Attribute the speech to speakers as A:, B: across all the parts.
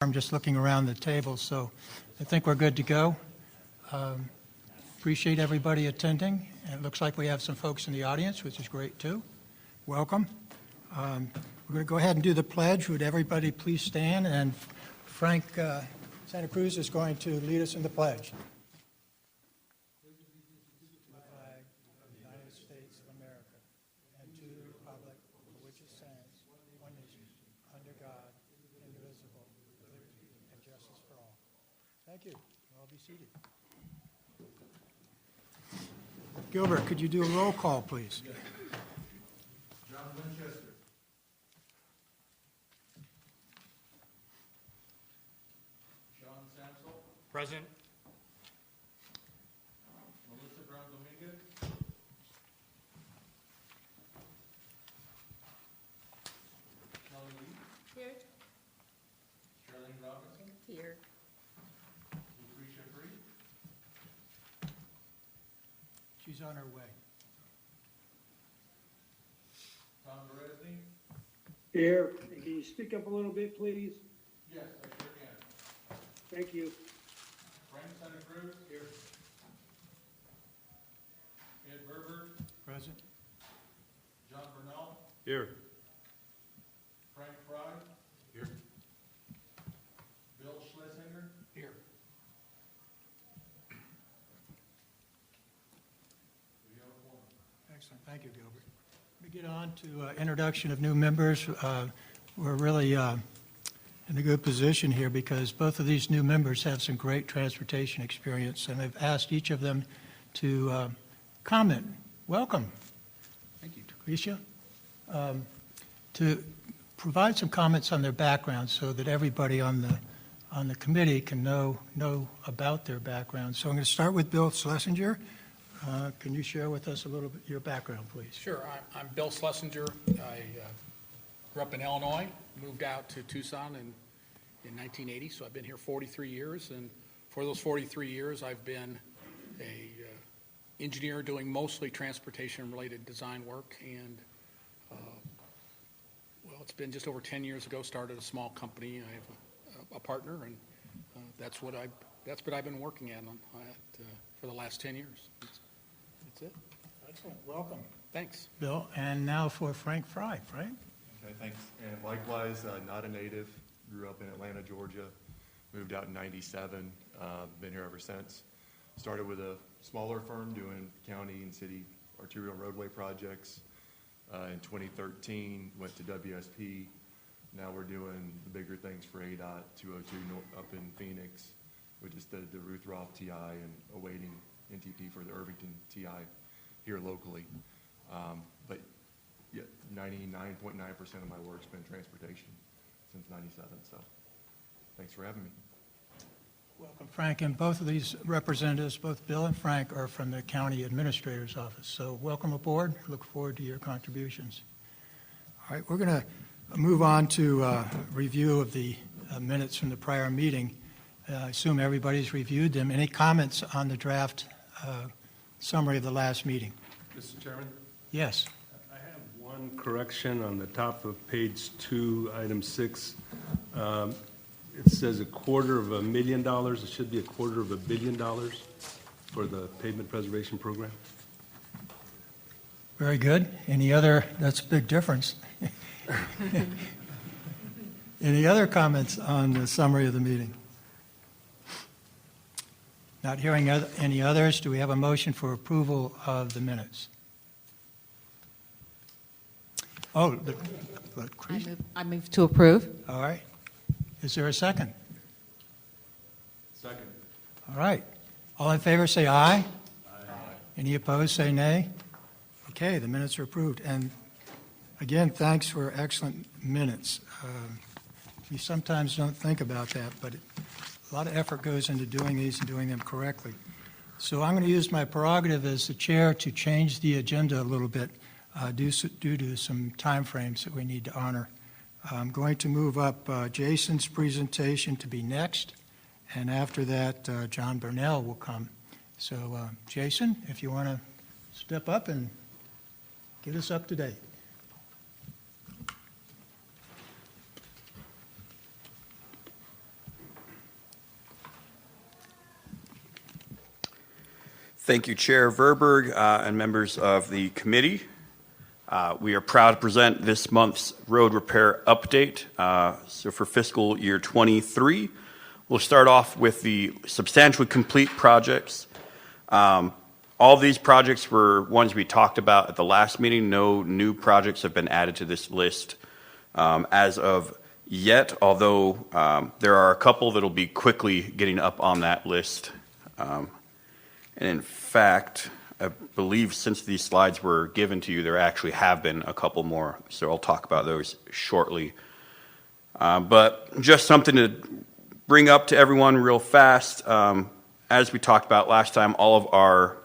A: I'm just looking around the table, so I think we're good to go. Appreciate everybody attending. And it looks like we have some folks in the audience, which is great too. Welcome. We're going to go ahead and do the pledge. Would everybody please stand? And Frank Santa Cruz is going to lead us in the pledge. Thank you. I'll be seated. Gilbert, could you do a roll call, please?
B: John Winchester. Sean Samsel.
C: Present.
B: Melissa Brown Dominguez. Kelly Lee.
D: Here.
B: Charlene Robinson.
D: Here.
B: Lucretia Free.
A: She's on her way.
B: Tom Beresney.
E: Here. Can you speak up a little bit, please?
B: Yes, I sure can.
E: Thank you.
B: Frank Santa Cruz. Here. Ed Berber.
A: Present.
B: John Burnell.
C: Here.
B: Frank Fry.
C: Here.
B: Bill Schlesinger.
A: Here.
B: We have a woman.
A: Excellent. Thank you, Gilbert. We get on to introduction of new members. We're really in a good position here because both of these new members have some great transportation experience, and I've asked each of them to comment. Welcome. Thank you, Lucretia. To provide some comments on their background so that everybody on the committee can know about their background. So I'm going to start with Bill Schlesinger. Can you share with us a little bit your background, please?
C: Sure. I'm Bill Schlesinger. I grew up in Illinois, moved out to Tucson in 1980, so I've been here 43 years. And for those 43 years, I've been a engineer doing mostly transportation-related design work. And, well, it's been just over 10 years ago, started a small company. I have a partner, and that's what I've been working at for the last 10 years. That's it.
A: Excellent. Welcome.
C: Thanks.
A: Bill. And now for Frank Fry. Frank?
F: Okay, thanks. And likewise, not a native, grew up in Atlanta, Georgia, moved out in '97, been here ever since. Started with a smaller firm doing county and city arterial roadway projects. In 2013, went to WSP. Now we're doing the bigger things for ADOT 202 up in Phoenix. We just did the Ruth Roth TI and awaiting NTP for the Irvington TI here locally. But yeah, 99.9% of my work's been transportation since '97. So thanks for having me.
A: Welcome, Frank. And both of these representatives, both Bill and Frank, are from the county administrator's office. So welcome aboard. Look forward to your contributions. All right, we're going to move on to review of the minutes from the prior meeting. I assume everybody's reviewed them. Any comments on the draft summary of the last meeting?
G: Mr. Chairman?
A: Yes.
G: I have one correction on the top of page 2, item 6. It says $250,000. It should be $250 million for the pavement preservation program.
A: Very good. Any other? That's a big difference. Any other comments on the summary of the meeting? Not hearing any others, do we have a motion for approval of the minutes? Oh,
D: I move to approve.
A: all right. Is there a second?
F: Second.
A: All right. All in favor, say aye. Aye. Any opposed, say nay. Okay, the minutes are approved. And again, thanks for excellent minutes. We sometimes don't think about that, but a lot of effort goes into doing these and doing them correctly. So I'm going to use my prerogative as the chair to change the agenda a little bit due to some time frames that we need to honor. I'm going to move up Jason's presentation to be next, and after that, John Burnell will come. So, Jason, if you want to step up and get us up to date.
H: Thank you, Chair Verberg and members of the committee. We are proud to present this month's road repair update. So for fiscal year 23, we'll start off with the substantially complete projects. All these projects were ones we talked about at the last meeting. No new projects have been added to this list as of yet, although there are a couple that will be quickly getting up on that list. And in fact, I believe since these slides were given to you, there actually have been a couple more, so I'll talk about those shortly. But just something to bring up to everyone real fast. As we talked about last time, all of our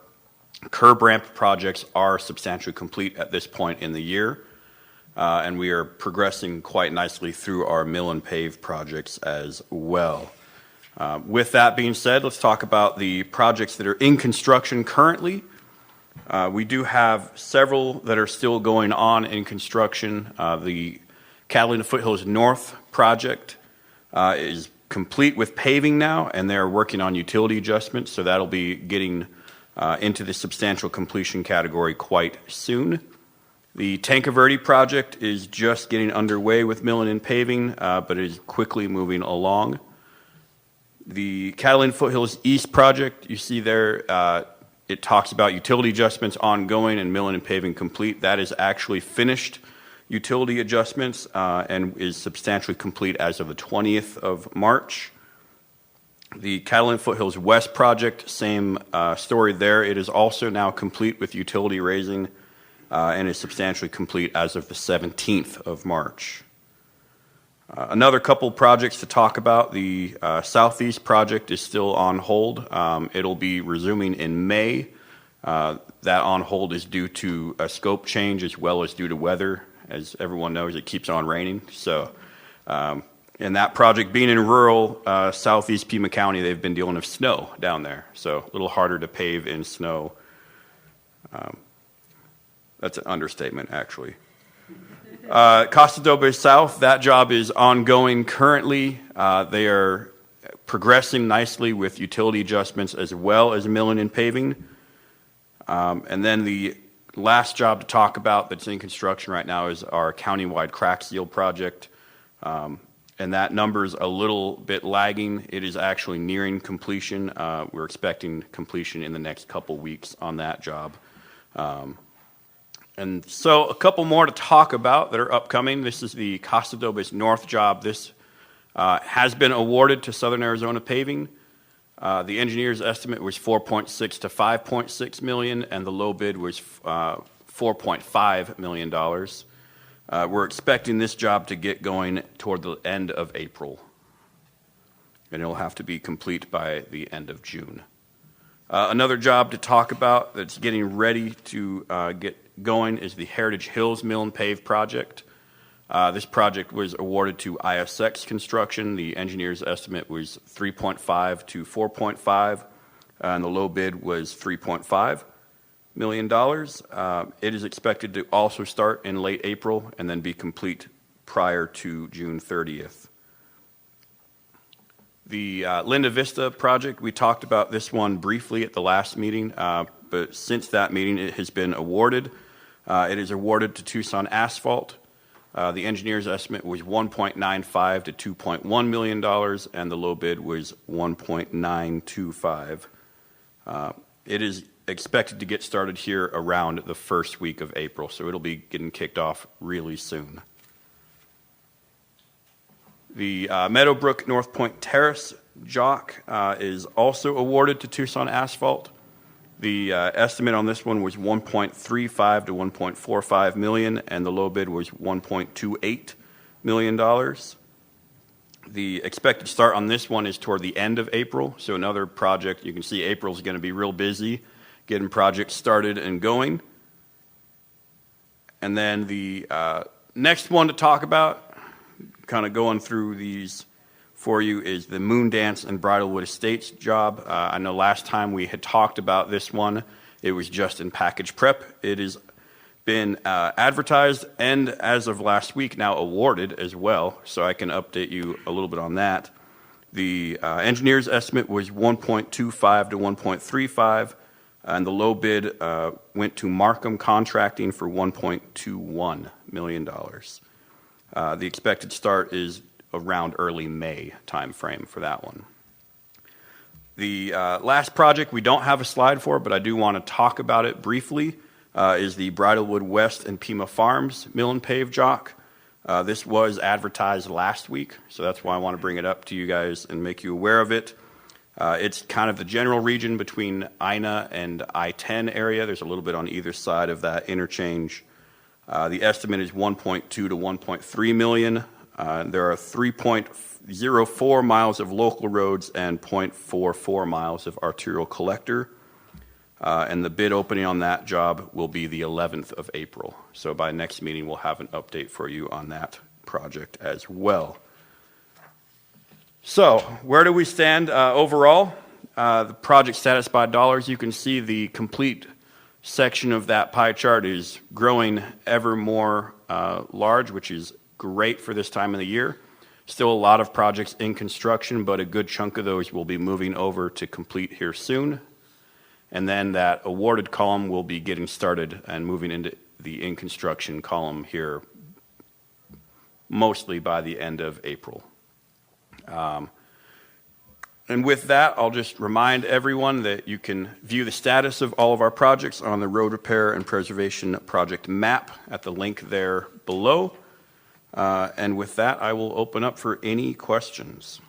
H: curb ramp projects are substantially complete at this point in the year, and we are progressing quite nicely through our mill and pave projects as well. With that being said, let's talk about the projects that are in construction currently. We do have several that are still going on in construction. The Catalina Foothills North project is complete with paving now, and they're working on utility adjustments, so that'll be getting into the substantial completion category quite soon. The Tanca Verde project is just getting underway with milling and paving, but is quickly moving along. The Catalina Foothills East project, you see there, it talks about utility adjustments ongoing and milling and paving complete. That is actually finished utility adjustments and is substantially complete as of the 20th of March. The Catalina Foothills West project, same story there. It is also now complete with utility raising and is substantially complete as of the 17th of March. Another couple projects to talk about. The Southeast project is still on hold. It'll be resuming in May. That on hold is due to a scope change as well as due to weather. As everyone knows, it keeps on raining. So, and that project being in rural Southeast Pima County, they've been dealing with snow down there. So a little harder to pave in snow. That's an understatement, actually. Costa del Bay South, that job is ongoing currently. They are progressing nicely with utility adjustments as well as milling and paving. And then the last job to talk about that's in construction right now is our countywide crack seal project. And that number's a little bit lagging. It is actually nearing completion. We're expecting completion in the next couple weeks on that job. And so a couple more to talk about that are upcoming. This is the Costa del Bay North job. This has been awarded to Southern Arizona Paving. The engineer's estimate was $4.6 to $5.6 million, and the low bid was $4.5 million. We're expecting this job to get going toward the end of April, and it'll have to be complete by the end of June. Another job to talk about that's getting ready to get going is the Heritage Hills Mill and Pave project. This project was awarded to ISX Construction. The engineer's estimate was $3.5 to $4.5, and the low bid was $3.5 million. It is expected to also start in late April and then be complete prior to June 30th. The Linda Vista project, we talked about this one briefly at the last meeting, but since that meeting it has been awarded. It is awarded to Tucson Asphalt. The engineer's estimate was $1.95 to $2.1 million, and the low bid was $1.925. It is expected to get started here around the first week of April, so it'll be getting kicked off really soon. The Meadowbrook North Point Terrace jock is also awarded to Tucson Asphalt. The estimate on this one was $1.35 to $1.45 million, and the low bid was $1.28 million. The expected start on this one is toward the end of April, so another project. You can see April's going to be real busy getting projects started and going. And then the next one to talk about, kind of going through these for you, is the Moon Dance and Bridalwood Estates job. I know last time we had talked about this one. It was just in package prep. It has been advertised and, as of last week, now awarded as well, so I can update you a little bit on that. The engineer's estimate was $1.25 to $1.35. and the low bid went to Markham Contracting for $1.21 million. The expected start is around early May timeframe for that one. The last project we don't have a slide for, but I do want to talk about it briefly, is the Bridlewood West and Pima Farms mill and pave jock. This was advertised last week, so that's why I want to bring it up to you guys and make you aware of it. It's kind of the general region between Ina and I-10 area. There's a little bit on either side of that interchange. The estimate is 1.2 to 1.3 million. There are 3.04 miles of local roads and 0.44 miles of arterial collector. And the bid opening on that job will be the 11th of April. So by next meeting, we'll have an update for you on that project as well. So where do we stand overall? The project status by dollars, you can see the complete section of that pie chart is growing ever more large, which is great for this time of the year. Still a lot of projects in construction, but a good chunk of those will be moving over to complete here soon. And then that awarded column will be getting started and moving into the in construction column here mostly by the end of April. And with that, I'll just remind everyone that you can view the status of all of our projects on the road repair and preservation project map at the link there below. And with that, I will open up for any questions.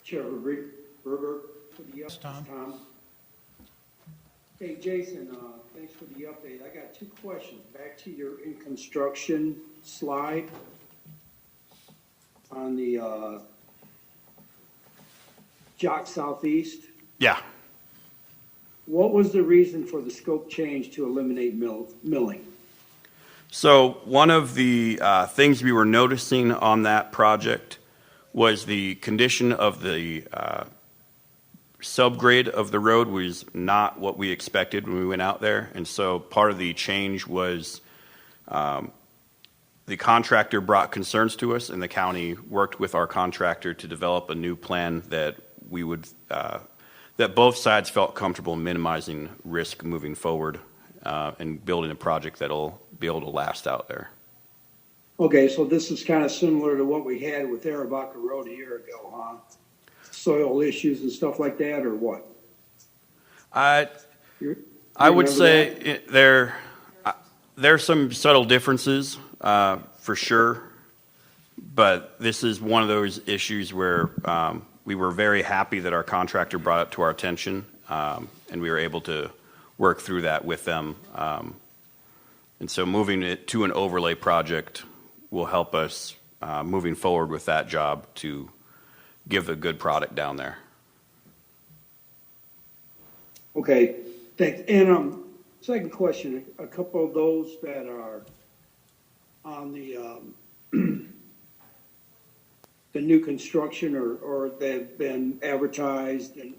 E: Chair Berger, for the update.
A: Tom.
E: Hey, Jason, thanks for the update. I got two questions. Back to your in construction slide on the Jock Southeast.
H: Yeah.
E: What was the reason for the scope change to eliminate milling?
H: So one of the things we were noticing on that project was the condition of the subgrade of the road was not what we expected when we went out there. And so part of the change was the contractor brought concerns to us, and the county worked with our contractor to develop a new plan that we would that both sides felt comfortable minimizing risk moving forward and building a project that'll be able to last out there.
E: Okay, so this is kind of similar to what we had with Arabaca Road a year ago, huh? Soil issues and stuff like that, or what?
H: I
E: You
H: would
E: remember
H: say there's some subtle differences for sure, but this is one of those issues where we were very happy that our contractor brought it to our attention, and we were able to work through that with them. And so moving it to an overlay project will help us moving forward with that job to give a good product down there.
E: Okay, thanks. And second question, a couple of those that are on the the new construction or they've been advertised and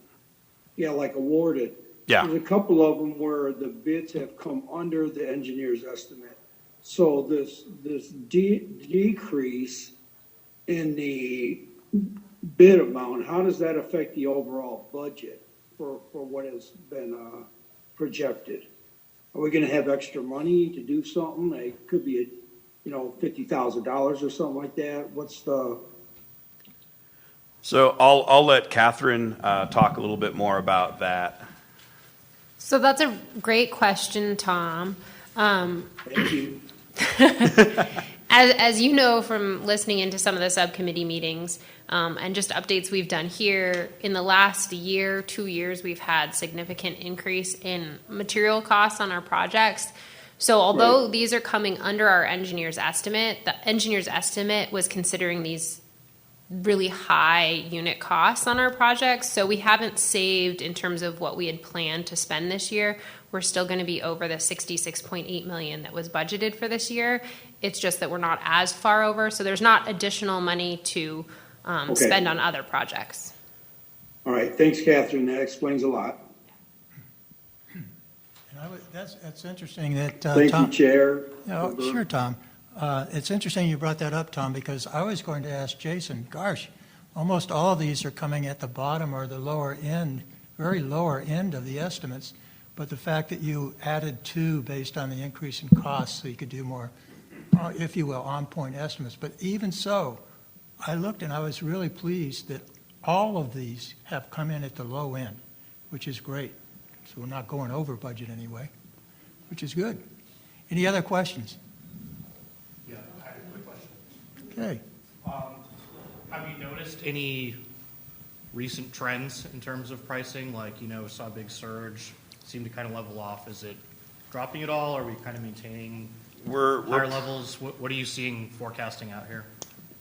E: like awarded.
H: Yeah.
E: There's a couple of them where the bids have come under the engineer's estimate. So this decrease in the bid amount, how does that affect the overall budget for what has been projected? Are we going to have extra money to do something? It could be, $50,000 or something like that. What's the?
H: So I'll let Catherine talk a little bit more about that.
I: So that's a great question, Tom.
E: Thank you.
I: As you know from listening into some of the subcommittee meetings and just updates we've done here, in the last year, 2 years, we've had significant increase in material costs on our projects. So although these are coming under our engineer's estimate, the engineer's estimate was considering these really high unit costs on our projects. So we haven't saved in terms of what we had planned to spend this year. We're still going to be over the $66.8 million that was budgeted for this year. It's just that we're not as far over. So there's not additional money to spend on other projects.
E: All right. Thanks, Catherine. That explains a lot.
A: That's interesting that
E: Thank
A: Tom,
E: you, Chair.
A: Sure, Tom. It's interesting you brought that up, Tom, because I was going to ask Jason, gosh, almost all of these are coming at the bottom or the lower end, very lower end of the estimates. But the fact that you added 2 based on the increase in costs, so you could do more, if you will, on-point estimates. But even so, I looked and I was really pleased that all of these have come in at the low end, which is great. So we're not going over budget anyway, which is good. Any other questions?
J: Yeah, I have a quick question.
A: Okay.
J: Have you noticed any recent trends in terms of pricing? Like, saw a big surge, seemed to kind of level off. Is it dropping at all? Are we kind of maintaining higher levels? What are you seeing forecasting out here?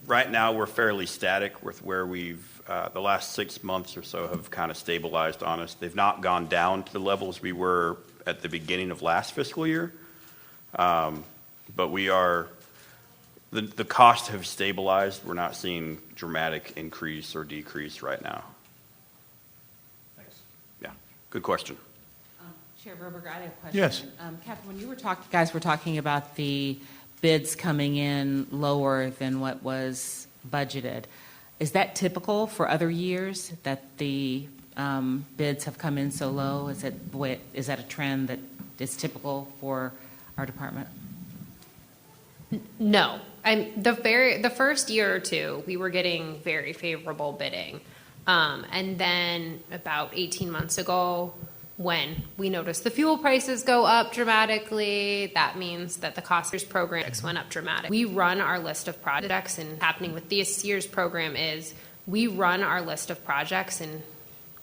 H: Right now, we're fairly static with where we've, the last 6 months or so have kind of stabilized on us. They've not gone down to the levels we were at the beginning of last fiscal year. But we are, the costs have stabilized. We're not seeing dramatic increase or decrease right now.
J: Thanks.
H: Yeah, good question.
D: Chair Verberger, I have a question.
A: Yes.
D: Catherine, when you guys were talking about the bids coming in lower than what was budgeted, is that typical for other years that the bids have come in so low? Is that a trend that is typical for our department?
I: No. The first year or two, we were getting very favorable bidding. And then about 18 months ago, when we noticed the fuel prices go up dramatically, that means that the cost programs went up dramatically. We run our list of projects, and happening with this year's program is we run our list of projects in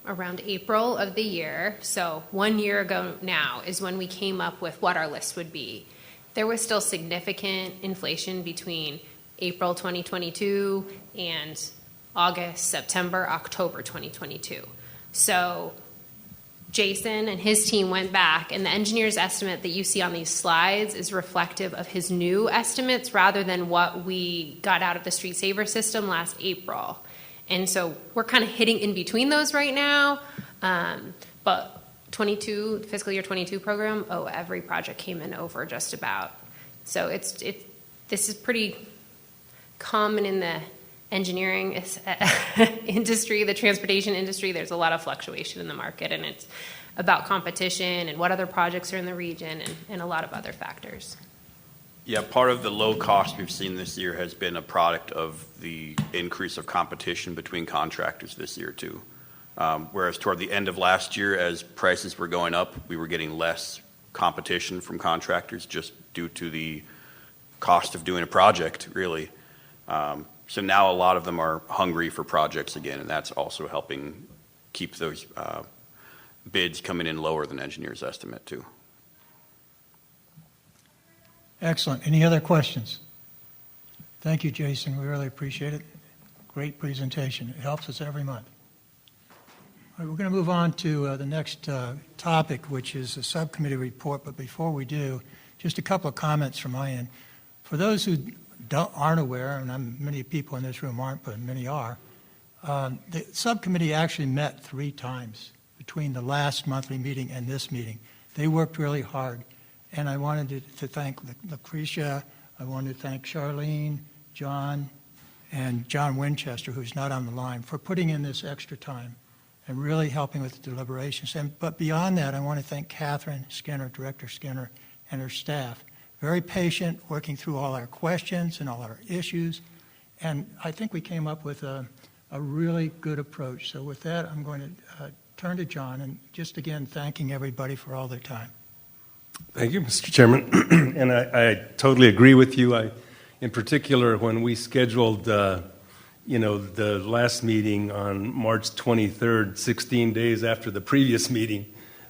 I: around April of the year. So 1 year ago now is when we came up with what our list would be. There was still significant inflation between April 2022 and August, September, October 2022. So Jason and his team went back, and the engineer's estimate that you see on these slides is reflective of his new estimates rather than what we got out of the Street Saver system last April. And so we're kind of hitting in between those right now. But fiscal year 22 program, every project came in over just about. So this is pretty common in the engineering industry, the transportation industry. There's a lot of fluctuation in the market, and it's about competition and what other projects are in the region and a lot of other factors.
H: Yeah, part of the low cost we've seen this year has been a product of the increase of competition between contractors this year too. Whereas toward the end of last year, as prices were going up, we were getting less competition from contractors just due to the cost of doing a project, really. So now a lot of them are hungry for projects again, and that's also helping keep those bids coming in lower than engineer's estimate too.
A: Excellent. Any other questions? Thank you, Jason. We really appreciate it. Great presentation. It helps us every month. All right, we're going to move on to the next topic, which is a subcommittee report. But before we do, just a couple of comments from my end. For those who aren't aware, and many people in this room aren't, but many are, the subcommittee actually met 3 times between the last monthly meeting and this meeting. They worked really hard. And I wanted to thank Lucretia, I wanted to thank Charlene, John, and John Winchester, who's not on the line, for putting in this extra time and really helping with the deliberations. But beyond that, I want to thank Catherine Skinner, Director Skinner, and her staff. Very patient, working through all our questions and all our issues. And I think we came up with a really good approach. So with that, I'm going to turn to John and just again thanking everybody for all their time.
G: Thank you, Mr. Chairman. And I totally agree with you. In particular, when we scheduled, the last meeting on March 23rd, 16 days after the previous meeting,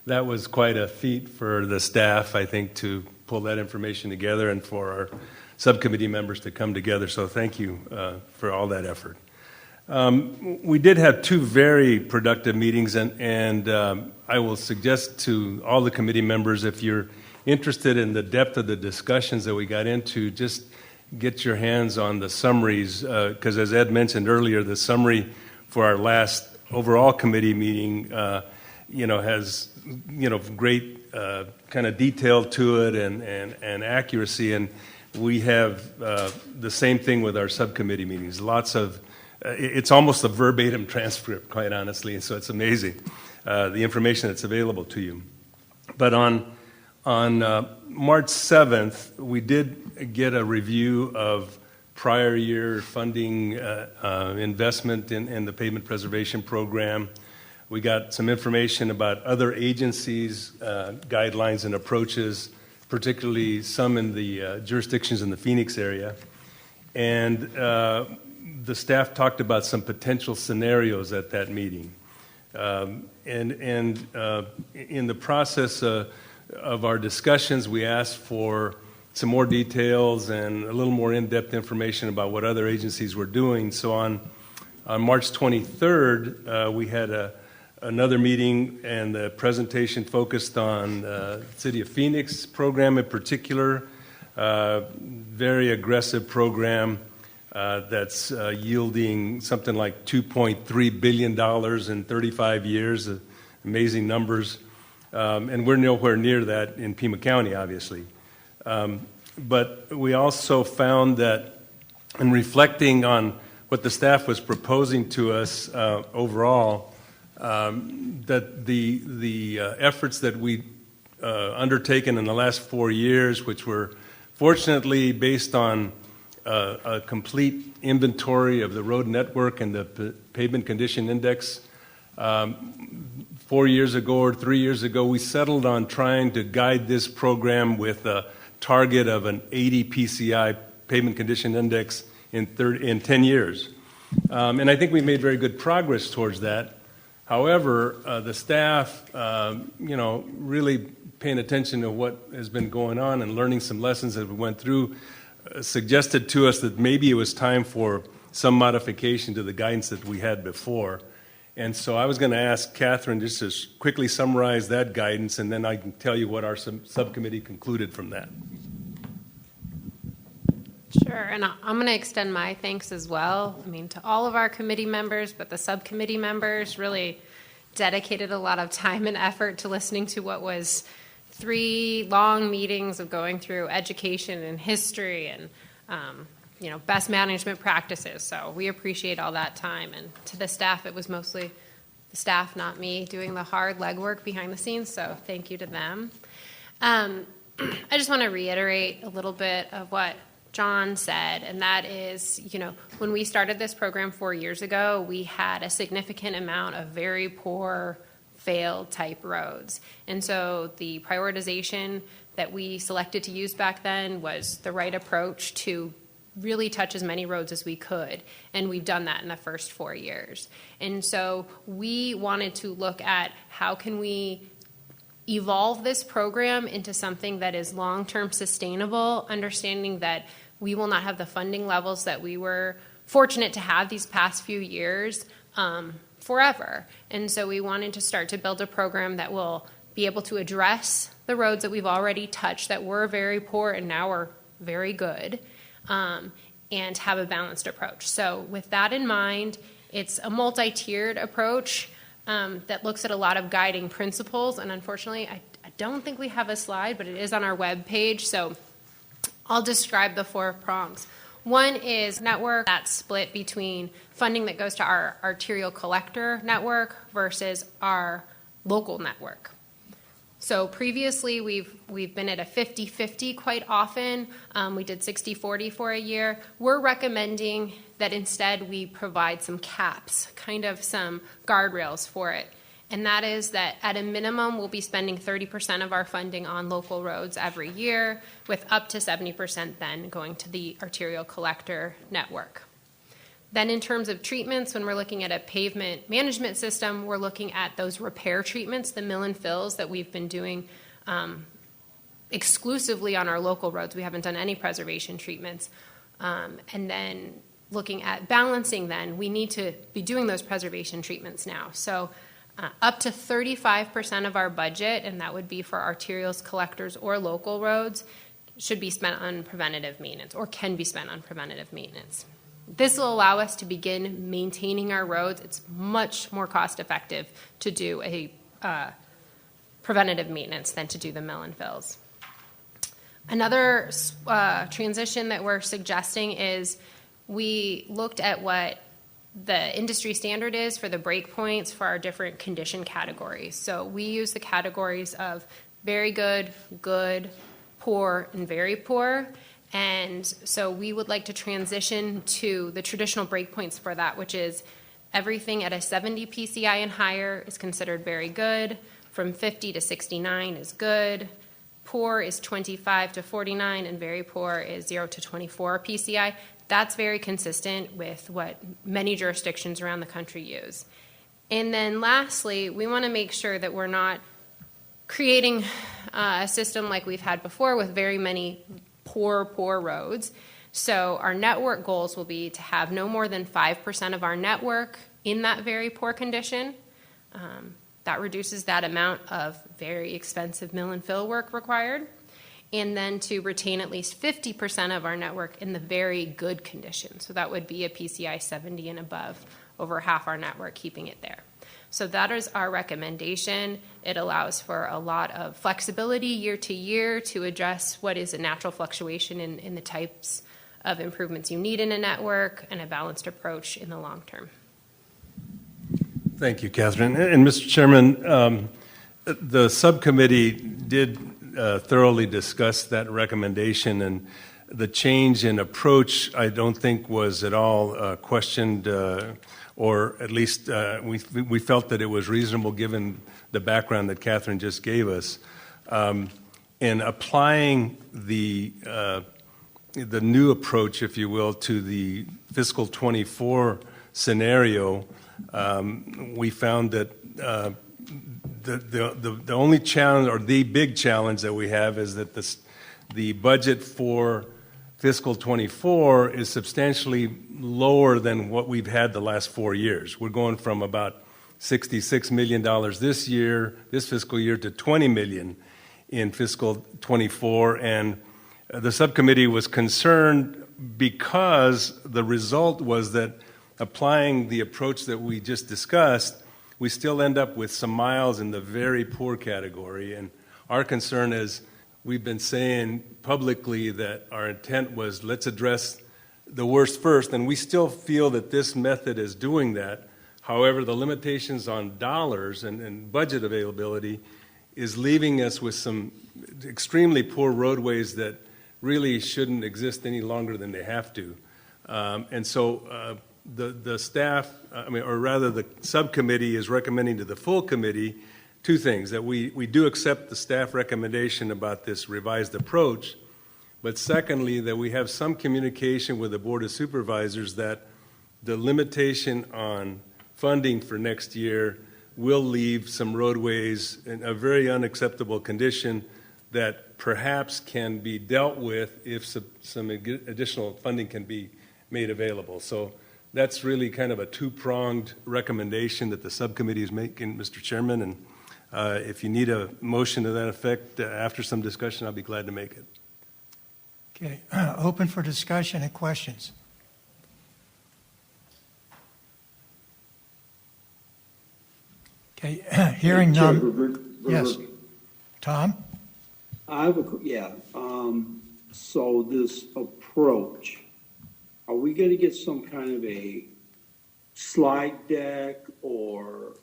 G: that was quite a feat for the staff, I think, to pull that information together and for our subcommittee members to come together. So thank you for all that effort. We did have 2 very productive meetings, and I will suggest to all the committee members, if you're interested in the depth of the discussions that we got into, just get your hands on the summaries, because as Ed mentioned earlier, the summary for our last overall committee meeting, has, great kind of detail to it and accuracy, and we have the same thing with our subcommittee meetings. Lots of it's almost a verbatim transcript, quite honestly, so it's amazing, the information that's available to you. But on March 7th, we did get a review of prior year funding investment in the pavement preservation program. We got some information about other agencies' guidelines and approaches, particularly some in the jurisdictions in the Phoenix area. And the staff talked about some potential scenarios at that meeting. And in the process of our discussions, we asked for some more details and a little more in-depth information about what other agencies were doing. So on March 23rd, we had another meeting, and the presentation focused on the City of Phoenix program in particular, very aggressive program that's yielding something like $2.3 billion in 35 years, amazing numbers. And we're nowhere near that in Pima County, obviously. But we also found that in reflecting on what the staff was proposing to us overall, that the efforts that we undertaken in the last 4 years, which were fortunately based on a complete inventory of the road network and the pavement condition index, 4 years ago or 3 years ago, we settled on trying to guide this program with a target of an 80 PCI pavement condition index in 10 years. And I think we made very good progress towards that. However, the staff, really paying attention to what has been going on and learning some lessons as we went through, suggested to us that maybe it was time for some modification to the guidance that we had before. And so I was going to ask Catherine just to quickly summarize that guidance, and then I can tell you what our subcommittee concluded from that.
I: Sure, and I'm going to extend my thanks as well. I mean, to all of our committee members, but the subcommittee members really dedicated a lot of time and effort to listening to what was 3 long meetings of going through education and history and, best management practices. So we appreciate all that time. And to the staff, it was mostly the staff, not me, doing the hard legwork behind the scenes. So thank you to them. I just want to reiterate a little bit of what John said, and that is, when we started this program 4 years ago, we had a significant amount of very poor, failed type roads. And so the prioritization that we selected to use back then was the right approach to really touch as many roads as we could. And we've done that in the first 4 years. And so we wanted to look at how can we evolve this program into something that is long-term sustainable, understanding that we will not have the funding levels that we were fortunate to have these past few years forever. And so we wanted to start to build a program that will be able to address the roads that we've already touched that were very poor and now are very good, and have a balanced approach. So with that in mind, it's a multi-tiered approach that looks at a lot of guiding principles. And unfortunately, I don't think we have a slide, but it is on our web page. So I'll describe the 4 prongs. One is network that's split between funding that goes to our arterial collector network versus our local network. So previously, we've been at a 50-50 quite often. We did 60-40 for a year. We're recommending that instead we provide some caps, kind of some guardrails for it. And that is that at a minimum, we'll be spending 30% of our funding on local roads every year, with up to 70% then going to the arterial collector network. Then in terms of treatments, when we're looking at a pavement management system, we're looking at those repair treatments, the mill and fills that we've been doing exclusively on our local roads. We haven't done any preservation treatments. And then looking at balancing then, we need to be doing those preservation treatments now. So up to 35% of our budget, and that would be for arterials, collectors, or local roads, should be spent on preventative maintenance or can be spent on preventative maintenance. This will allow us to begin maintaining our roads. It's much more cost effective to do a preventative maintenance than to do the mill and fills. Another transition that we're suggesting is we looked at what the industry standard is for the breakpoints for our different condition categories. So we use the categories of very good, good, poor, and very poor. And so we would like to transition to the traditional breakpoints for that, which is everything at a 70 PCI and higher is considered very good. From 50 to 69 is good. Poor is 25 to 49, and very poor is 0 to 24 PCI. That's very consistent with what many jurisdictions around the country use. And then lastly, we want to make sure that we're not creating a system like we've had before with very many poor roads. So our network goals will be to have no more than 5% of our network in that very poor condition. That reduces that amount of very expensive mill and fill work required. And then to retain at least 50% of our network in the very good condition. So that would be a PCI 70 and above, over half our network, keeping it there. So that is our recommendation. It allows for a lot of flexibility year to year to address what is a natural fluctuation in the types of improvements you need in a network, and a balanced approach in the long term.
G: Thank you, Catherine. And Mr. Chairman, the subcommittee did thoroughly discuss that recommendation, and the change in approach I don't think was at all questioned, or at least we felt that it was reasonable given the background that Catherine just gave us. In applying the new approach, if you will, to the fiscal 24 scenario, we found that the only challenge, or the big challenge that we have, is that the budget for fiscal 24 is substantially lower than what we've had the last 4 years. We're going from about $66 million this fiscal year, to $20 million in fiscal 24, and the subcommittee was concerned because the result was that applying the approach that we just discussed, we still end up with some miles in the very poor category. And our concern is, we've been saying publicly that our intent was, let's address the worst first, and we still feel that this method is doing that. However, the limitations on dollars and budget availability is leaving us with some extremely poor roadways that really shouldn't exist any longer than they have to. And so the staff, or rather the subcommittee, is recommending to the full committee two things: that we do accept the staff recommendation about this revised approach, but secondly, that we have some communication with the Board of Supervisors that the limitation on funding for next year will leave some roadways in a very unacceptable condition that perhaps can be dealt with if some additional funding can be made available. So that's really kind of a two-pronged recommendation that the subcommittee is making, Mr. Chairman, and if you need a motion to that effect after some discussion, I'll be glad to make it.
A: Okay, open for discussion and questions. Okay, hearing none. Yes, Tom?
E: I have so this approach, are we going to get some kind of a slide deck or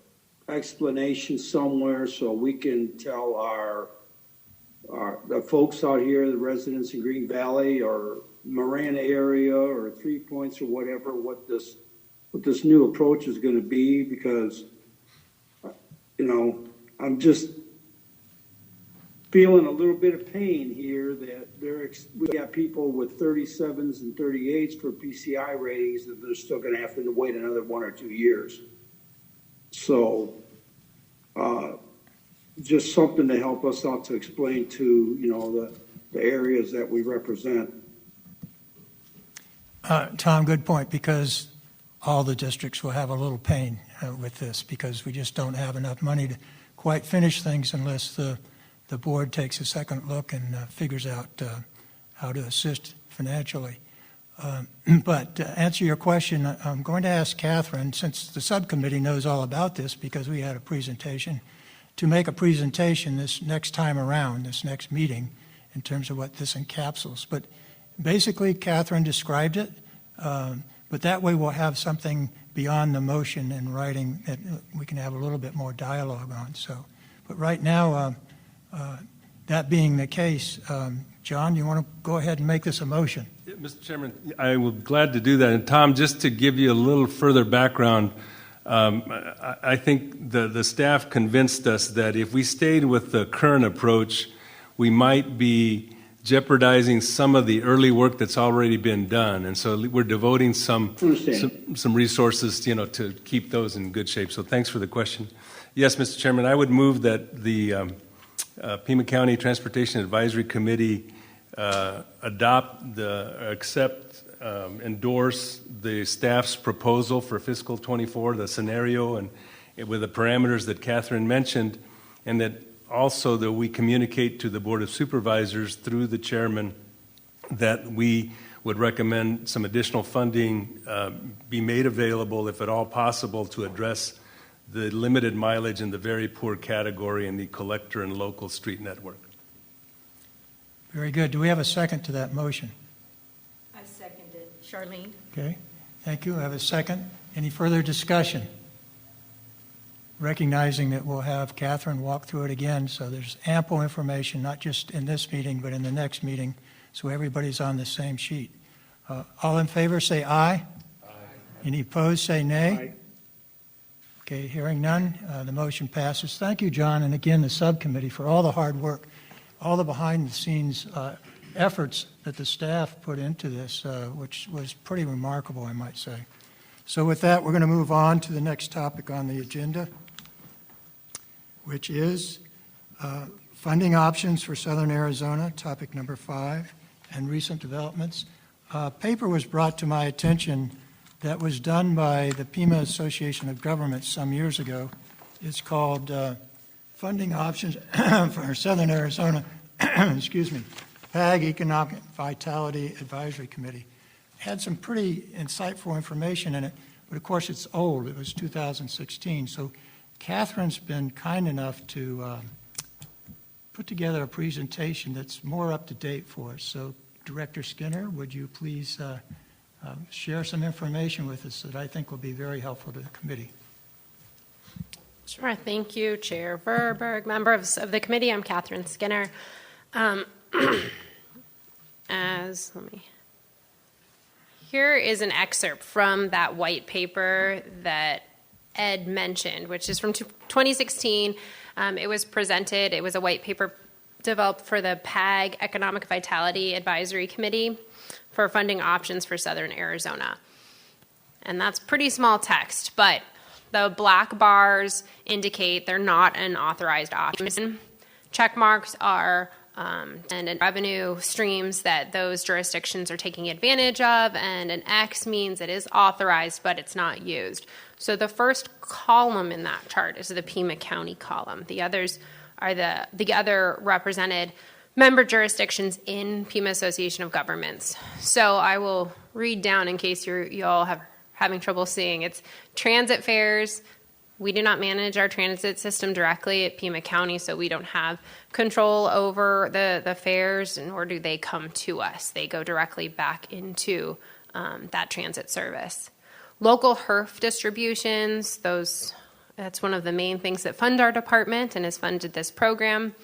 E: explanation somewhere so we can tell the folks out here, the residents in Green Valley or Marana area or 3 Points or whatever, what this new approach is going to be? Because, I'm just feeling a little bit of pain here that we got people with 37s and 38s for PCI ratings that they're still going to have to wait another 1 or 2 years. So, just something to help us out to explain to, the areas that we represent.
A: Tom, good point, because all the districts will have a little pain with this, because we just don't have enough money to quite finish things unless the board takes a second look and figures out how to assist financially. But to answer your question, I'm going to ask Catherine, since the subcommittee knows all about this because we had a presentation, to make a presentation this next time around, this next meeting, in terms of what this encapsulates. But basically, Catherine described it. but that way we'll have something beyond the motion in writing that we can have a little bit more dialogue on. So, but right now, that being the case, John, you want to go ahead and make this a motion?
G: Yeah, Mr. Chairman, I will be glad to do that. And Tom, just to give you a little further background, I think the staff convinced us that if we stayed with the current approach, we might be jeopardizing some of the early work that's already been done. And so we're devoting some resources, to keep those in good shape. So thanks for the question. Yes, Mr. Chairman, I would move that the Pima County Transportation Advisory Committee endorse the staff's proposal for fiscal 24, the scenario, and with the parameters that Catherine mentioned, and that also that we communicate to the Board of Supervisors through the chairman that we would recommend some additional funding be made available, if at all possible, to address the limited mileage in the very poor category in the collector and local street network.
A: Very good. Do we have a second to that motion?
K: I seconded. Charlene?
A: Okay, thank you. I have a second. Any further discussion? Recognizing that we'll have Catherine walk through it again, so there's ample information, not just in this meeting, but in the next meeting, so everybody's on the same sheet. All in favor, say aye. Aye. Any opposed, say nay.
E: Aye.
A: Okay, hearing none, the motion passes. Thank you, John, and again, the subcommittee for all the hard work, all the behind-the-scenes efforts that the staff put into this, which was pretty remarkable, I might say. So with that, we're going to move on to the next topic on the agenda, which is funding options for Southern Arizona, topic number 5, and recent developments. Paper was brought to my attention that was done by the Pima Association of Governments some years ago. It's called Funding Options for Southern Arizona, excuse me, PAG Economic Vitality Advisory Committee. It had some pretty insightful information in it, but of course it's old. It was 2016. So Catherine's been kind enough to put together a presentation that's more up to date for us. So Director Skinner, would you please share some information with us that I think will be very helpful to the committee?
I: Sure. Thank you, Chair Verberg, members of the committee. I'm Catherine Skinner. Here is an excerpt from that white paper that Ed mentioned, which is from 2016. It was presented. It was a white paper developed for the PAG Economic Vitality Advisory Committee for funding options for Southern Arizona. And that's pretty small text, but the black bars indicate they're not an authorized option. Check marks are and revenue streams that those jurisdictions are taking advantage of, and an X means it is authorized, but it's not used. So the first column in that chart is the Pima County column. The others are the other represented member jurisdictions in Pima Association of Governments. So I will read down in case you all have having trouble seeing. It's transit fares. We do not manage our transit system directly at Pima County, so we don't have control over the fares, nor do they come to us. They go directly back into that transit service. Local HURF distributions, that's one of the main things that fund our department and has funded this program.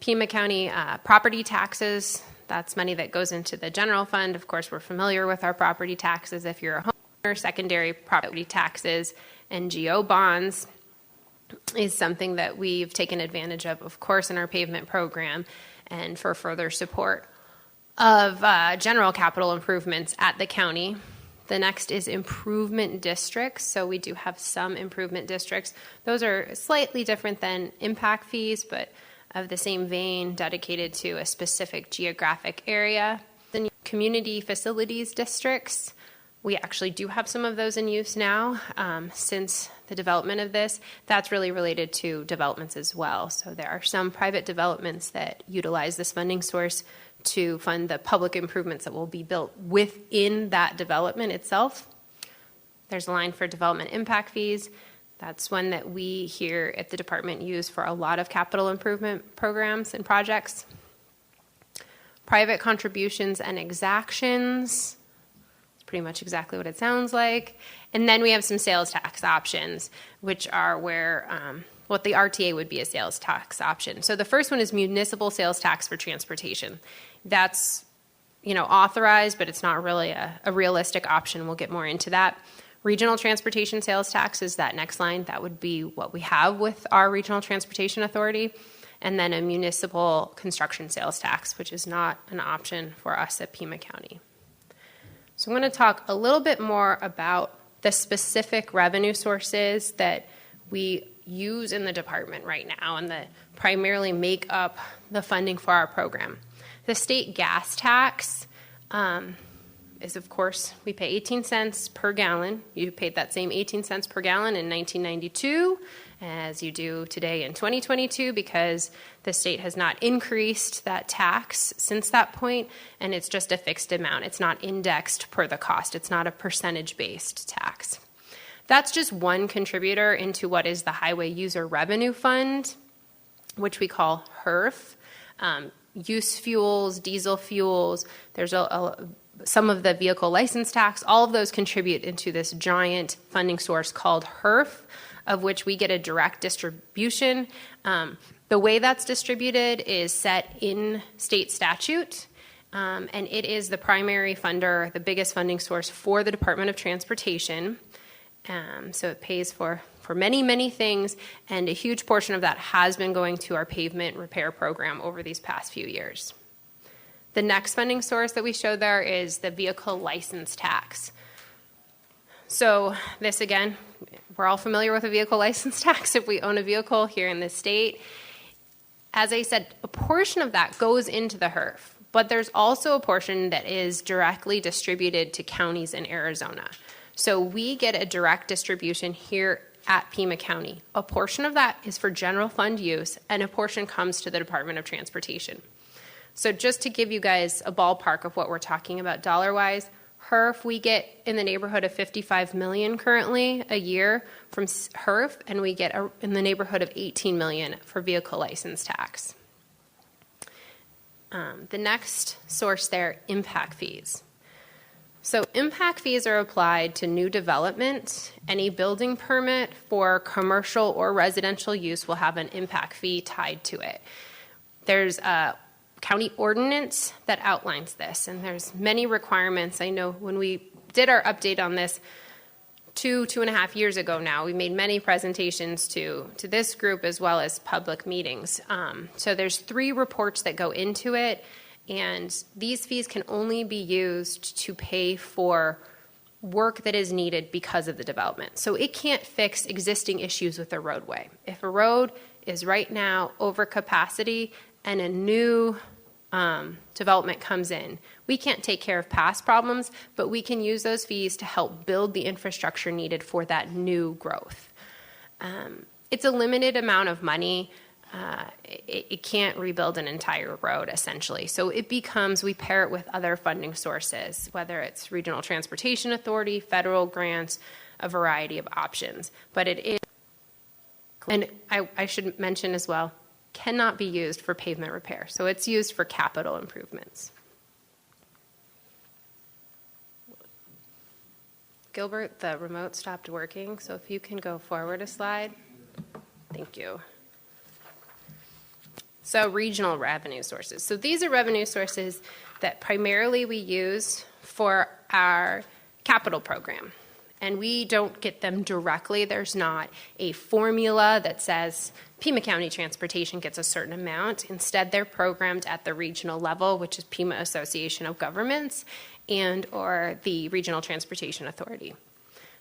I: Pima County property taxes, that's money that goes into the general fund. Of course, we're familiar with our property taxes if you're a homeowner. Secondary property taxes, NGO bonds is something that we've taken advantage of course, in our pavement program and for further support of general capital improvements at the county. The next is improvement districts. So we do have some improvement districts. Those are slightly different than impact fees, but of the same vein, dedicated to a specific geographic area. Then community facilities districts. We actually do have some of those in use now since the development of this. That's really related to developments as well. So there are some private developments that utilize this funding source to fund the public improvements that will be built within that development itself. There's a line for development impact fees. That's one that we here at the department use for a lot of capital improvement programs and projects. Private contributions and exactions. pretty much exactly what it sounds like. And then we have some sales tax options, which are where what the RTA would be a sales tax option. So the first one is municipal sales tax for transportation. That's, authorized, but it's not really a realistic option. We'll get more into that. Regional transportation sales tax is that next line. That would be what we have with our regional transportation authority. And then a municipal construction sales tax, which is not an option for us at Pima County. So I'm going to talk a little bit more about the specific revenue sources that we use in the department right now and that primarily make up the funding for our program. The state gas tax is, of course, we pay 18 cents per gallon. You paid that same 18 cents per gallon in 1992 as you do today in 2022 because the state has not increased that tax since that point, and it's just a fixed amount. It's not indexed per the cost. It's not a percentage-based tax. That's just one contributor into what is the Highway User Revenue Fund, which we call HURF. Use fuels, diesel fuels, there's some of the vehicle license tax, all of those contribute into this giant funding source called HURF, of which we get a direct distribution. The way that's distributed is set in state statute, and it is the primary funder, the biggest funding source for the Department of Transportation. So it pays for many, many things, and a huge portion of that has been going to our pavement repair program over these past few years. The next funding source that we showed there is the vehicle license tax. So this, again, we're all familiar with a vehicle license tax if we own a vehicle here in the state. As I said, a portion of that goes into the HURF, but there's also a portion that is directly distributed to counties in Arizona. So we get a direct distribution here at Pima County. A portion of that is for general fund use, and a portion comes to the Department of Transportation. So just to give you guys a ballpark of what we're talking about dollar-wise, HURF, we get in the neighborhood of $55 million currently a year from HURF, and we get in the neighborhood of $18 million for vehicle license tax. The next source there, impact fees. So impact fees are applied to new development. Any building permit for commercial or residential use will have an impact fee tied to it. There's a county ordinance that outlines this, and there's many requirements. I know when we did our update on this 2.5 years ago now, we made many presentations to this group as well as public meetings. So there's 3 reports that go into it. And these fees can only be used to pay for work that is needed because of the development. So it can't fix existing issues with a roadway. If a road is right now over capacity and a new development comes in, we can't take care of past problems, but we can use those fees to help build the infrastructure needed for that new growth. It's a limited amount of money. It can't rebuild an entire road, essentially. So it becomes, we pair it with other funding sources, whether it's Regional Transportation Authority, federal grants, a variety of options. But it is, and I should mention as well, cannot be used for pavement repair. So it's used for capital improvements. Gilbert, the remote stopped working, so if you can go forward a slide. Thank you. So regional revenue sources. So these are revenue sources that primarily we use for our capital program. And we don't get them directly. There's not a formula that says Pima County Transportation gets a certain amount. Instead, they're programmed at the regional level, which is Pima Association of Governments and or the Regional Transportation Authority.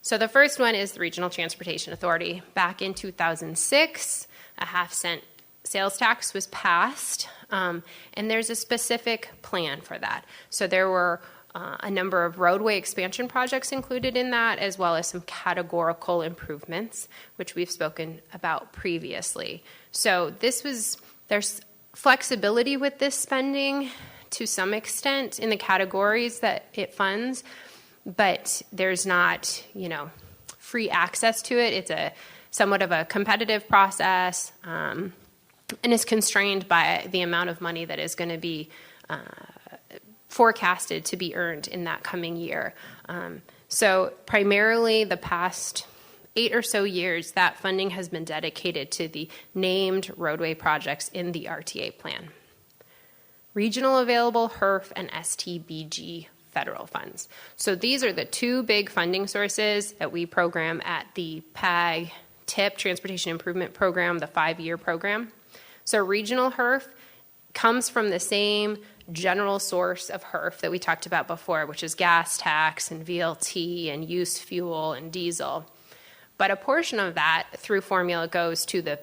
I: So the first one is the Regional Transportation Authority. Back in 2006, a half-cent sales tax was passed, and there's a specific plan for that. So there were a number of roadway expansion projects included in that, as well as some categorical improvements, which we've spoken about previously. So there's flexibility with this spending to some extent in the categories that it funds, but there's not, free access to it. It's a somewhat of a competitive process, and is constrained by the amount of money that is going to be forecasted to be earned in that coming year. So primarily the past 8 or so years, that funding has been dedicated to the named roadway projects in the RTA plan. Regional available HURF and STBG federal funds. So these are the two big funding sources that we program at the PAG TIP, Transportation Improvement Program, the 5-year program. So regional HURF comes from the same general source of HURF that we talked about before, which is gas tax and VLT and used fuel and diesel. But a portion of that through formula goes to the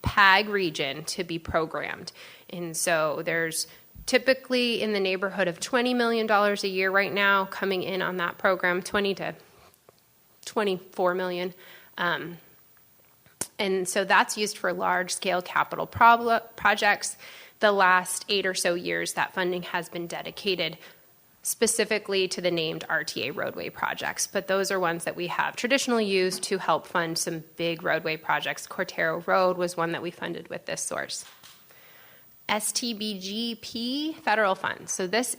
I: PAG region to be programmed. And so there's typically in the neighborhood of $20 million a year right now coming in on that program, 20 to 24 million. And so that's used for large-scale capital projects. The last 8 or so years, that funding has been dedicated specifically to the named RTA roadway projects. But those are ones that we have traditionally used to help fund some big roadway projects. Cortero Road was one that we funded with this source. STBGP federal funds. So this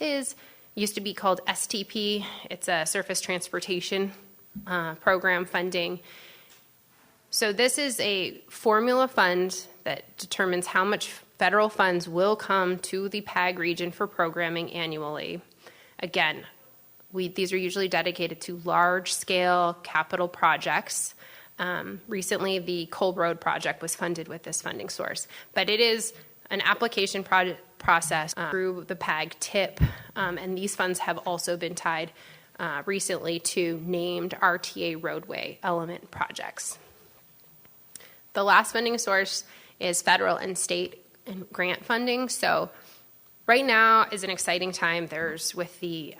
I: used to be called STP. It's a surface transportation program funding. So this is a formula fund that determines how much federal funds will come to the PAG region for programming annually. Again, these are usually dedicated to large-scale capital projects. Recently, the Kolb Road project was funded with this funding source. But it is an application process through the PAG TIP, and these funds have also been tied recently to named RTA roadway element projects. The last funding source is federal and state and grant funding. So right now is an exciting time. There's with the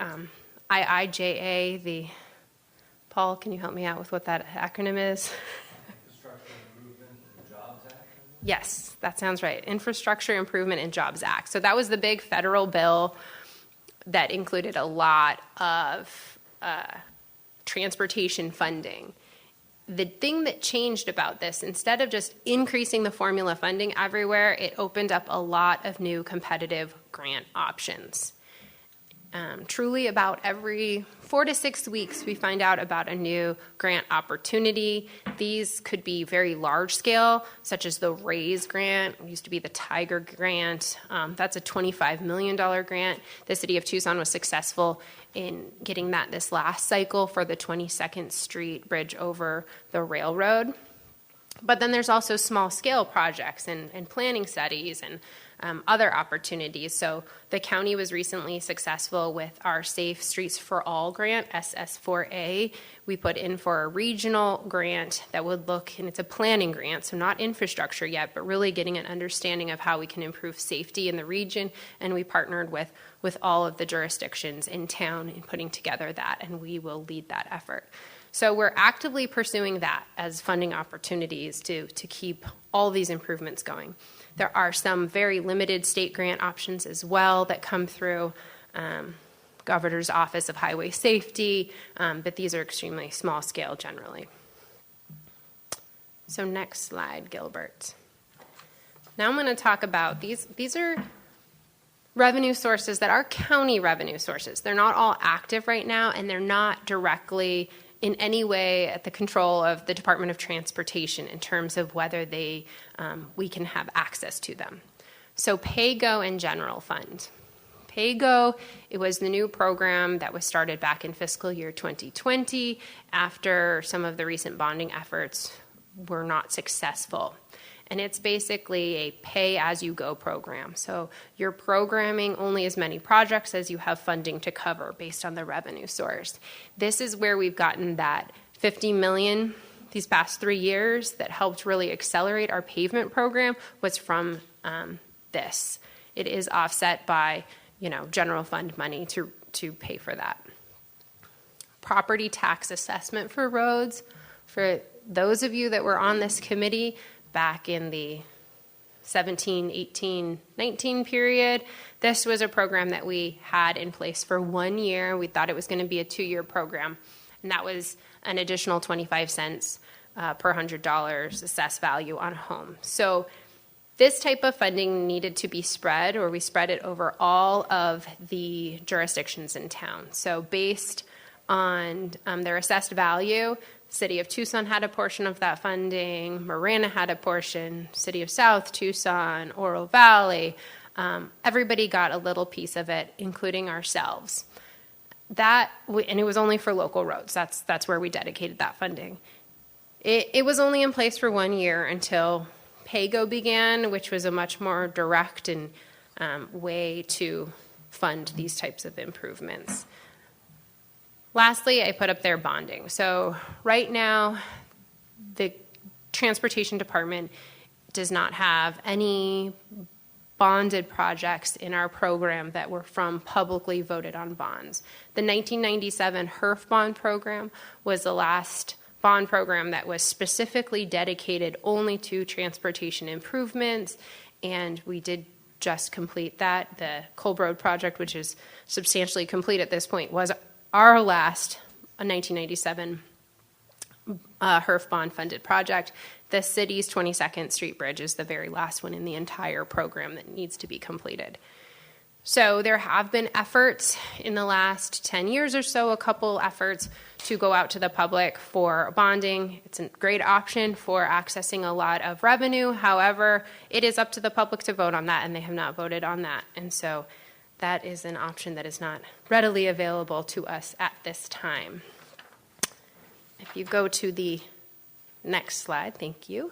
I: IIJA, Paul, can you help me out with what that acronym is?
L: Infrastructure Improvement and Jobs Act?
I: Yes, that sounds right. Infrastructure Improvement and Jobs Act. So that was the big federal bill that included a lot of transportation funding. The thing that changed about this, instead of just increasing the formula funding everywhere, it opened up a lot of new competitive grant options. Truly about every 4 to 6 weeks, we find out about a new grant opportunity. These could be very large scale, such as the RAISE grant. It used to be the Tiger grant. That's a $25 million grant. The city of Tucson was successful in getting that this last cycle for the 22nd Street bridge over the railroad. But then there's also small scale projects and planning studies and other opportunities. So the county was recently successful with our Safe Streets for All grant, SS4A. We put in for a regional grant that would look, and it's a planning grant, so not infrastructure yet, but really getting an understanding of how we can improve safety in the region. And we partnered with all of the jurisdictions in town in putting together that, and we will lead that effort. So we're actively pursuing that as funding opportunities to keep all these improvements going. There are some very limited state grant options as well that come through Governor's Office of Highway Safety, but these are extremely small scale generally. So next slide, Gilbert. Now I'm going to talk about these are revenue sources that are county revenue sources. They're not all active right now, and they're not directly in any way at the control of the Department of Transportation in terms of whether we can have access to them. So PAYGO and General Fund. PAYGO, it was the new program that was started back in fiscal year 2020 after some of the recent bonding efforts were not successful. And it's basically a pay-as-you-go program. So you're programming only as many projects as you have funding to cover based on the revenue source. This is where we've gotten that $50 million these past 3 years that helped really accelerate our pavement program was from this. It is offset by, general fund money to pay for that. Property tax assessment for roads. For those of you that were on this committee, back in the 17, 18, 19 period, this was a program that we had in place for 1 year. We thought it was going to be a 2-year program, and that was an additional 25 cents per $100 assessed value on a home. So This type of funding needed to be spread, or we spread it over all of the jurisdictions in town. So based on their assessed value, City of Tucson had a portion of that funding, Marana had a portion, City of South Tucson, Oro Valley, everybody got a little piece of it, including ourselves. And it was only for local roads. That's where we dedicated that funding. It was only in place for 1 year until PAYGO began, which was a much more direct and way to fund these types of improvements. Lastly, I put up their bonding. So right now, the Transportation Department does not have any bonded projects in our program that were from publicly voted on bonds. The 1997 HURF bond program was the last bond program that was specifically dedicated only to transportation improvements, and we did just complete that. The Colb Road project, which is substantially complete at this point, was our last 1997 HURF bond funded project. The city's 22nd Street Bridge is the very last one in the entire program that needs to be completed. So there have been efforts in the last 10 years or so, a couple efforts to go out to the public for bonding. It's a great option for accessing a lot of revenue. However, it is up to the public to vote on that, and they have not voted on that. And so that is an option that is not readily available to us at this time. If you go to the next slide, thank you.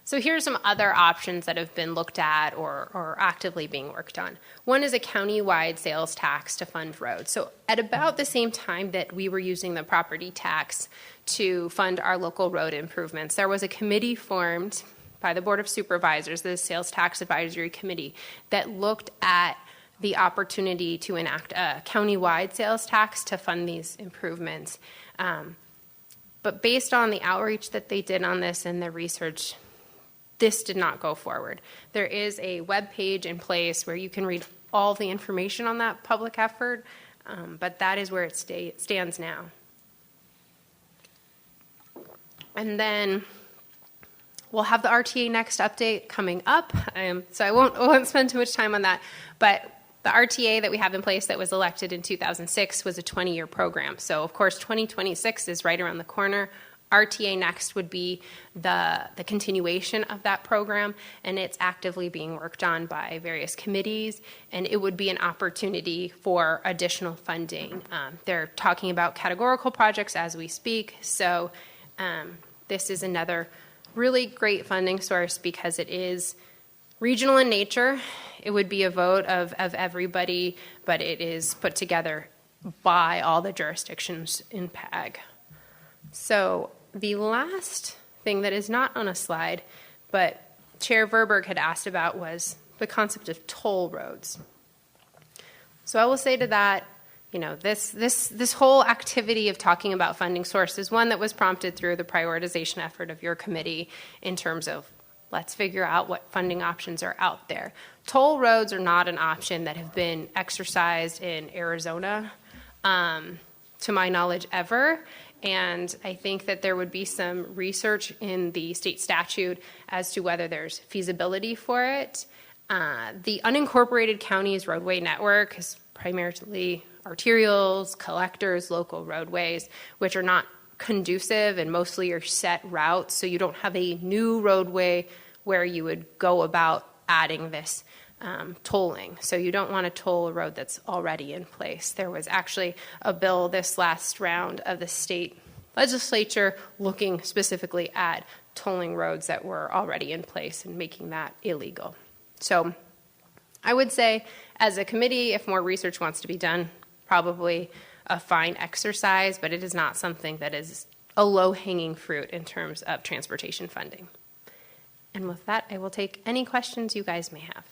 I: So here are some other options that have been looked at or actively being worked on. One is a county-wide sales tax to fund roads. So at about the same time that we were using the property tax to fund our local road improvements, there was a committee formed by the Board of Supervisors, the Sales Tax Advisory Committee, that looked at the opportunity to enact a county-wide sales tax to fund these improvements. But based on the outreach that they did on this and the research, this did not go forward. There is a web page in place where you can read all the information on that public effort, but that is where it stands now. And then we'll have the RTA next update coming up, so I won't spend too much time on that. But the RTA that we have in place that was elected in 2006 was a 20-year program. So, of course, 2026 is right around the corner. RTA Next would be the continuation of that program, and it's actively being worked on by various committees, and it would be an opportunity for additional funding. They're talking about categorical projects as we speak, so this is another really great funding source because it is regional in nature. It would be a vote of everybody, but it is put together by all the jurisdictions in PAG. So the last thing that is not on a slide, but Chair Verberg had asked about, was the concept of toll roads. So I will say to that, this whole activity of talking about funding source is one that was prompted through the prioritization effort of your committee in terms of let's figure out what funding options are out there. Toll roads are not an option that have been exercised in Arizona, to my knowledge, ever. And I think that there would be some research in the state statute as to whether there's feasibility for it. The unincorporated counties roadway network is primarily arterials, collectors, local roadways, which are not conducive and mostly are set routes, so you don't have a new roadway where you would go about adding this tolling. So you don't want to toll a road that's already in place. There was actually a bill this last round of the state legislature looking specifically at tolling roads that were already in place and making that illegal. So I would say as a committee, if more research wants to be done, probably a fine exercise, but it is not something that is a low-hanging fruit in terms of transportation funding. And with that, I will take any questions you guys may have.